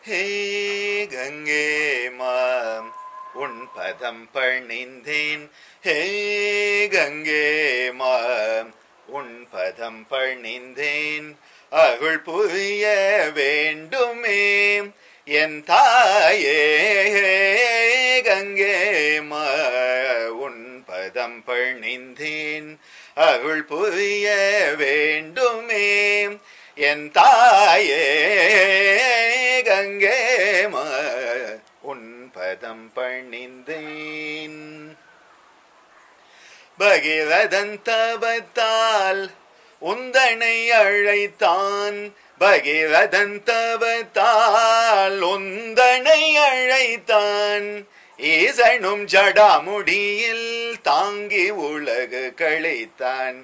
ஹே கங்கே மாம் உன் பதம் பணிந்தேன். ஹே கங்கே மாம் உன் பதம் பணிந்தேன். அருள் புரிய வேண்டுமே என் தாயே. கங்கே மா உன் பதம் பணிந்தேன். அருள் புரிய வேண்டுமே என் தாயே. கங்கே மா உன் பதம் பணிந்தேன். பகீரதன் தவத்தால் உந்தனை அழைத்தான். பகீரதன் தவத்தால் உந்தனை அழைத்தான். ஈசனும் ஜடாமுடியில் தாங்கி உலகு கழித்தான்.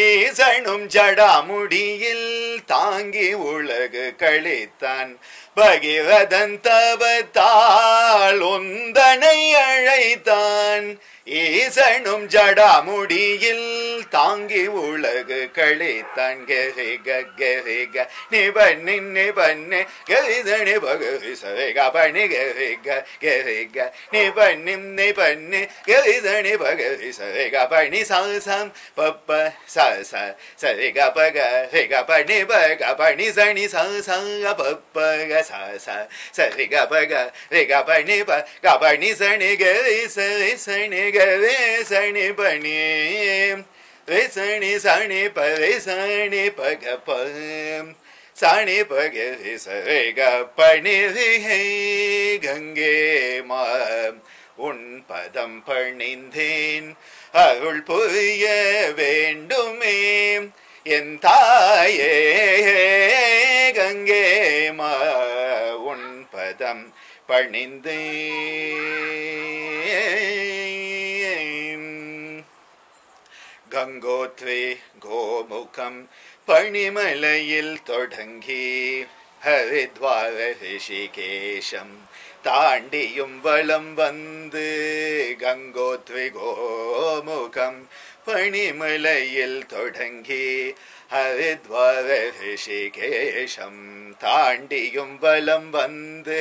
ஈசனும் ஜடாமுடியில் தாங்கி உலகு கழித்தான். பகீரதன் தவத்தால் உந்தனை அழைத்தான். ஈசனும் ஜடாமுடியில் தாங்கி உலகு கழித்தான். கெரிக கெரிக நிபன்னி நிபன்னே கரிதனி பகரி சரிக பணி கெரிக கெரிக நிபன்னி நிபன்னே கரிதனி பகரி சரிக பணி சாசம் பப்ப சச சரிக பக ரிக பணி பக பணி சனி சாசங்க பப்ப சச சரிக பக ரிக பணி பக பணி சனி கரி சரி சனி கரி சனி பணி சனி சனி பரி சனி பக பம் சனி பக சரிக பணி ஹே கங்கே மாம் உன் பதம் பணிந்தேன். அருள் புரிய வேண்டுமே என் தாயே. கங்கே மா உன் பதம் பணிந்தேன். கங்கோத்ரி கோமுகம் பணிமலையில் தொடங்கி ஹரித்வார ரிஷிகேஷம் தாண்டியும் வலம் வந்து. கங்கோத்ரி கோமுகம் பணிமலையில் தொடங்கி ஹரித்வார ரிஷிகேஷம் தாண்டியும் வலம் வந்து.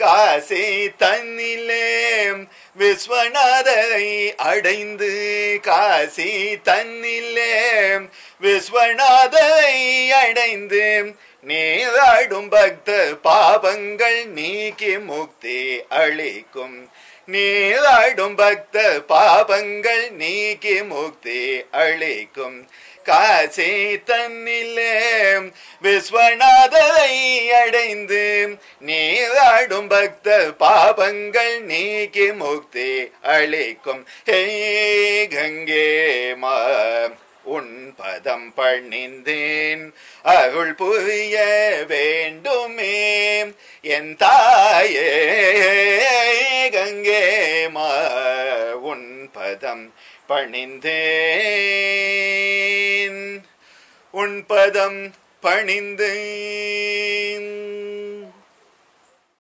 காசி தன்னிலே விஸ்வநாதரை அடைந்து. காசி தன்னிலே விஸ்வநாதரை அடைந்து. நீராடும் பக்தர் பாவங்கள் நீக்கி முக்தி அளிக்கும். நீராடும் பக்தர் பாவங்கள் நீக்கி முக்தி அளிக்கும். காசி தன்னிலே விஸ்வநாதரை அடைந்து. நீராடும் பக்தர் பாவங்கள் நீக்கி முக்தி அளிக்கும். ஹே கங்கே மா உன் பதம் பணிந்தேன். அருள் புரிய வேண்டுமே என் தாயே. கங்கே மா உன் பதம் பணிந்தேன். உன் பதம் பணிந்தேன்.